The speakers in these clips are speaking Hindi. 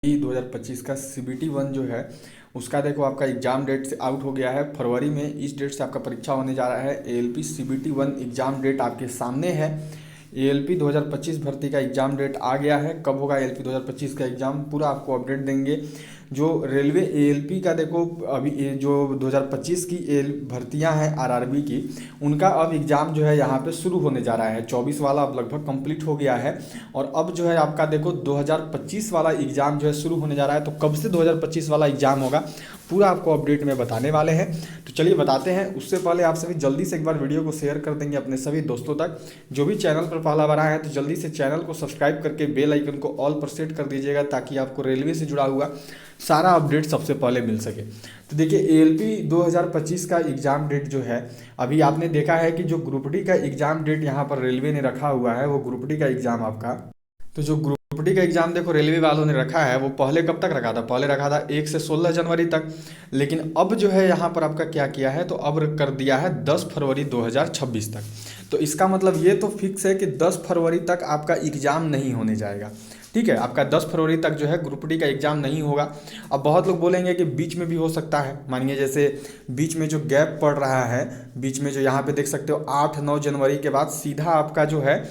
2025 का CBT 1 जो है उसका देखो आपका एग्ज़ाम डेट से आउट हो गया है फरवरी में। इस डेट से आपका परीक्षा होने जा रहा है। ALP CBT 1 एग्ज़ाम डेट आपके सामने है। ALP 2025 भर्ती का एग्ज़ाम डेट आ गया है। कब होगा ALP 2025 का एग्ज़ाम, पूरा आपको अपडेट देंगे। जो रेलवे ALP का देखो अभी ये जो 2025 की भर्तियां हैं RRB की, उनका अब एग्ज़ाम जो है यहाँ पे शुरू होने जा रहा है। 24 वाला अब लगभग कंप्लीट हो गया है और अब जो है आपका देखो 2025 वाला एग्ज़ाम जो है शुरू होने जा रहा है। तो कब से 2025 वाला एग्ज़ाम होगा पूरा आपको अपडेट में बताने वाले हैं। तो चलिए बताते हैं। उससे पहले आप सभी जल्दी से एक बार वीडियो को शेयर कर देंगे अपने सभी दोस्तों तक। जो भी चैनल पर पहला बार आया है तो जल्दी से चैनल को सब्सक्राइब करके बेल आइकन को ऑल पर सेट कर दीजिएगा ताकि आपको रेलवे से जुड़ा हुआ सारा अपडेट सबसे पहले मिल सके। तो देखिए ALP 2025 का एग्ज़ाम डेट जो है, अभी आपने देखा है कि जो ग्रुप डी का एग्ज़ाम डेट यहाँ पर रेलवे ने रखा हुआ है, वो ग्रुप डी का एग्ज़ाम आपका, तो जो ग्रुप डी का एग्ज़ाम देखो रेलवे वालों ने रखा है वो पहले कब तक रखा था, पहले रखा था 1 से 16 जनवरी तक। लेकिन अब जो है यहाँ पर आपका क्या किया है, तो अब कर दिया है 10 फरवरी 2026 तक। तो इसका मतलब ये तो फिक्स है कि 10 फरवरी तक आपका एग्ज़ाम नहीं होने जाएगा। ठीक है, आपका 10 फरवरी तक जो है ग्रुप डी का एग्ज़ाम नहीं होगा। अब बहुत लोग बोलेंगे कि बीच में भी हो सकता है। मानिए जैसे बीच में जो गैप पड़ रहा है, बीच में जो यहाँ पे देख सकते हो 8-9 जनवरी के बाद सीधा आपका जो है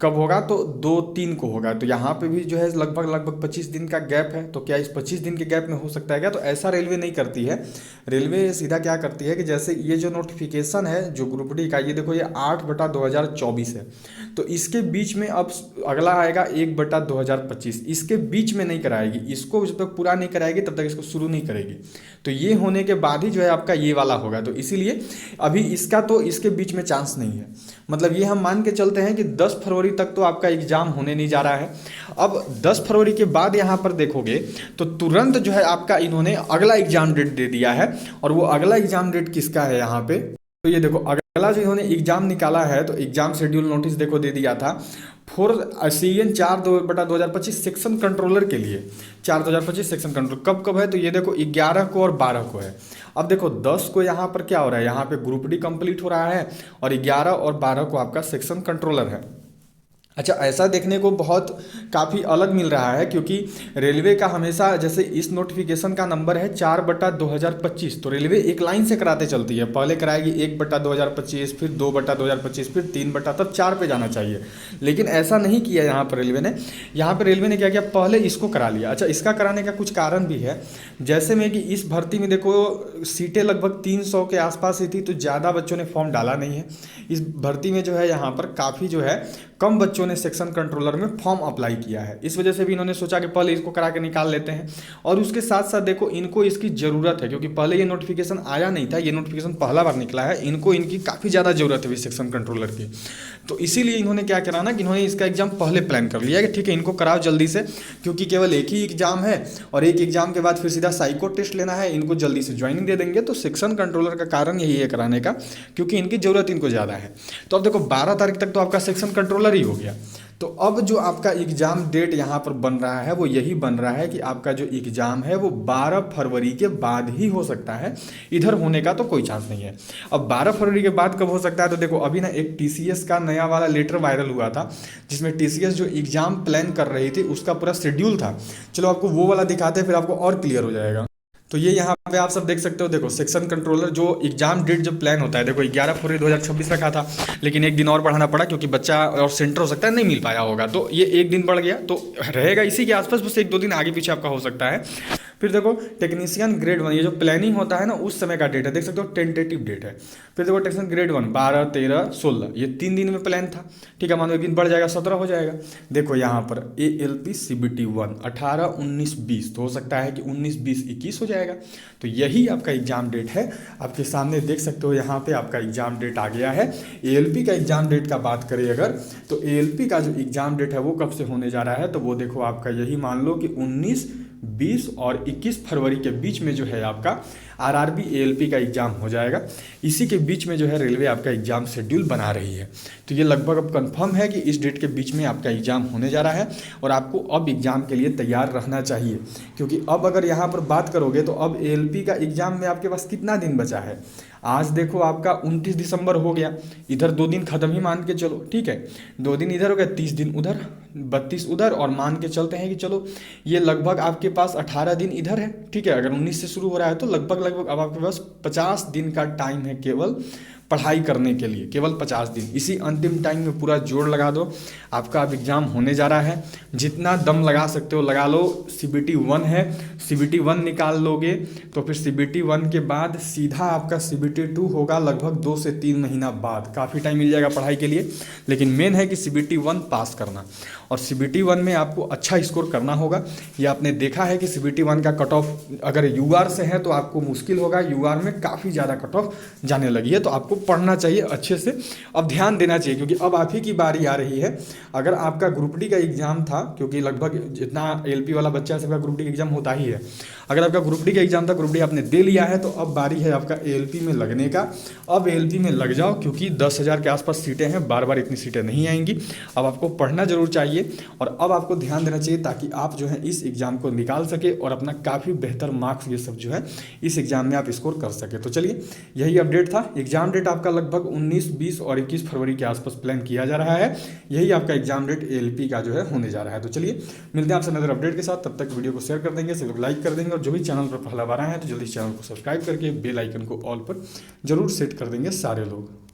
कब होगा, तो 2-3 को होगा। तो यहाँ पे भी जो है लगभग 25 दिन का गैप है। तो क्या इस 25 दिन के गैप में हो सकता है क्या? तो ऐसा रेलवे नहीं करती है। रेलवे सीधा क्या करती है कि जैसे ये जो नोटिफिकेशन है जो ग्रुप डी का, ये देखो ये 8/2024 है। तो इसके बीच में अब अगला आएगा 1/2025। इसके बीच में नहीं कराएगी, इसको जब तक पूरा नहीं कराएगी तब तक इसको शुरू नहीं करेगी। तो ये होने के बाद ही जो है आपका ये वाला होगा। तो इसीलिए अभी इसका तो इसके बीच में चांस नहीं है। मतलब ये हम मान के चलते हैं कि 10 फरवरी तक तो आपका एग्ज़ाम होने नहीं जा रहा है। अब 10 फरवरी के बाद यहाँ पर देखोगे तो तुरंत जो है आपका इन्होंने अगला एग्ज़ाम डेट दे दिया है। और वो अगला एग्ज़ाम डेट किसका है यहाँ पे, तो ये देखो अगला जो इन्होंने एग्ज़ाम निकाला है, तो एग्ज़ाम शेड्यूल नोटिस देखो दे दिया था फॉर CN 4/2025 सेक्शन कंट्रोलर के लिए। 4/2025 सेक्शन कंट्रोल कब कब है, तो ये देखो 11 को और 12 को है। अब देखो 10 को यहाँ पर क्या हो रहा है, यहाँ पे ग्रुप डी कंप्लीट हो रहा है और 11 और 12 को आपका सेक्शन कंट्रोलर है। अच्छा, ऐसा देखने को बहुत काफ़ी अलग मिल रहा है क्योंकि रेलवे का हमेशा जैसे इस नोटिफिकेशन का नंबर है 4/2025, तो रेलवे एक लाइन से कराते चलती है। पहले कराएगी 1/2025, फिर 2/2025, फिर 3 तब 4 पे जाना चाहिए। लेकिन ऐसा नहीं किया यहाँ पर रेलवे ने। यहाँ पर रेलवे ने क्या किया, पहले इसको करा लिया। अच्छा, इसका कराने का कुछ कारण भी है। जैसे में कि इस भर्ती में देखो सीटें लगभग 300 के आसपास ही थी, तो ज़्यादा बच्चों ने फॉर्म डाला नहीं है। इस भर्ती में जो है यहाँ पर काफ़ी जो है कम बच्चों ने सेक्शन कंट्रोलर में फॉर्म अप्लाई किया है। इस वजह से भी इन्होंने सोचा कि पहले इसको करा के निकाल लेते हैं। और उसके साथ साथ देखो इनको इसकी ज़रूरत है क्योंकि पहले ये नोटिफिकेशन आया नहीं था, ये नोटिफिकेशन पहला बार निकला है। इनको इनकी काफ़ी ज़्यादा ज़रूरत है सेक्शन कंट्रोलर की। तो इसीलिए इन्होंने क्या करा ना कि इन्होंने इसका एग्ज़ाम पहले प्लान कर लिया कि ठीक है इनको कराओ जल्दी से, क्योंकि केवल एक ही एग्ज़ाम है और एक एग्ज़ाम के बाद फिर सीधा साइको टेस्ट लेना है। इनको जल्दी से ज्वाइनिंग दे देंगे। तो सेक्शन कंट्रोलर का कारण यही है कराने का, क्योंकि इनकी ज़रूरत इनको ज़्यादा है। तो अब देखो 12 तारीख तक तो आपका सेक्शन कंट्रोलर ही हो गया। तो अब जो आपका एग्ज़ाम डेट यहाँ पर बन रहा है वो यही बन रहा है कि आपका जो एग्ज़ाम है वो 12 फरवरी के बाद ही हो सकता है। इधर होने का तो कोई चांस नहीं है। अब 12 फरवरी के बाद कब हो सकता है, तो देखो अभी ना एक TCS का नया वाला लेटर वायरल हुआ था जिसमें TCS जो एग्ज़ाम प्लान कर रही थी उसका पूरा शेड्यूल था। चलो आपको वो वाला दिखाते हैं, फिर आपको और क्लियर हो जाएगा। तो ये यहाँ पे आप सब देख सकते हो। देखो सेक्शन कंट्रोलर जो एग्जाम डेट जब प्लान होता है, देखो 11 फरवरी 2026 रखा था, लेकिन एक दिन और बढ़ाना पड़ा क्योंकि बच्चा और सेंटर हो सकता है नहीं मिल पाया होगा, तो ये एक दिन बढ़ गया। तो रहेगा इसी के आसपास, बस 1-2 दिन आगे पीछे आपका हो सकता है। फिर देखो टेक्नीशियन ग्रेड 1, ये जो प्लानिंग होता है ना उस समय का डेट है, देख सकते हो टेंटेटिव डेट है। फिर देखो टेक्नीशियन ग्रेड 1 12, 13, 16, ये 3 दिन में प्लान था। ठीक है, मानो एक दिन बढ़ जाएगा 17 हो जाएगा। देखो यहाँ पर ALP CBT 1 18, 19, 20, तो हो सकता है कि 19, 20, 21 हो जाएगा। तो यही आपका एग्ज़ाम डेट है। आपके सामने देख सकते हो यहाँ पे आपका एग्ज़ाम डेट आ गया है। ALP का एग्ज़ाम डेट का बात करें अगर, तो ALP का जो एग्ज़ाम डेट है वो कब से होने जा रहा है, तो वो देखो आपका यही मान लो कि 19, 20 और 21 फरवरी के बीच में जो है आपका RRB ALP का एग्ज़ाम हो जाएगा। इसी के बीच में जो है रेलवे आपका एग्ज़ाम शेड्यूल बना रही है। तो ये लगभग अब कंफर्म है कि इस डेट के बीच में आपका एग्ज़ाम होने जा रहा है और आपको अब एग्ज़ाम के लिए तैयार रहना चाहिए। क्योंकि अब अगर यहाँ पर बात करोगे तो अब ALP का एग्ज़ाम में आपके पास कितना दिन बचा है, आज देखो आपका 29 दिसंबर हो गया, इधर 2 दिन ख़त्म ही मान के चलो, ठीक है, 2 दिन इधर हो गया, 30 दिन उधर, 32 उधर, और मान के चलते हैं कि चलो ये लगभग आपके पास 18 दिन इधर है, ठीक है। अगर 19 से शुरू हो रहा है तो लगभग लगभग अब आपके पास 50 दिन का टाइम है केवल पढ़ाई करने के लिए, केवल 50 दिन। इसी अंतिम टाइम में पूरा जोर लगा दो, आपका अब एग्ज़ाम होने जा रहा है, जितना दम लगा सकते हो लगा लो। CBT 1 है, CBT 1 निकाल लोगे तो फिर CBT 1 के बाद सीधा आपका CBT 2 होगा लगभग 2 से 3 महीना बाद, काफ़ी टाइम मिल जाएगा पढ़ाई के लिए। लेकिन मेन है कि CBT 1 पास करना, और CBT 1 में आपको अच्छा स्कोर करना होगा। ये आपने देखा है कि CBT 1 का कट ऑफ अगर UR से है तो आपको मुश्किल होगा, UR में काफ़ी ज़्यादा कट ऑफ जाने लगी है, तो आपको पढ़ना चाहिए अच्छे से, अब ध्यान देना चाहिए, क्योंकि अब आप ही की बारी आ रही है। अगर आपका ग्रुप डी का एग्ज़ाम था, क्योंकि लगभग जितना LP वाला बच्चा है सबका ग्रुप डी का एग्ज़ाम होता ही है, अगर आपका ग्रुप डी का एग्ज़ाम था, ग्रुप डी आपने दे लिया है, तो अब बारी है आपका ALP में लगने का। अब ALP में लग जाओ, क्योंकि 10,000 के आसपास सीटें हैं, बार बार इतनी सीटें नहीं आएंगी। अब आपको पढ़ना जरूर चाहिए, और अब आपको ध्यान देना चाहिए ताकि आप जो है इस एग्ज़ाम को निकाल सके और अपना काफ़ी बेहतर मार्क्स ये सब जो है इस एग्ज़ाम में आप स्कोर कर सके। तो चलिए यही अपडेट था। एग्ज़ाम डेट आपका लगभग 19, 20 और 21 फरवरी के आसपास प्लान किया जा रहा है। यही आपका एग्जाम डेट ALP का जो है होने जा रहा है। तो चलिए मिलते हैं आपसे नजर अपडेट के साथ, तब तक वीडियो को शेयर कर देंगे, सब लोग लाइक कर देंगे, और जो भी चैनल पर पहला बार आए हैं तो जल्दी इस चैनल को सब्सक्राइब करके बेल आइकन को ऑल पर जरूर सेट कर देंगे सारे लोग।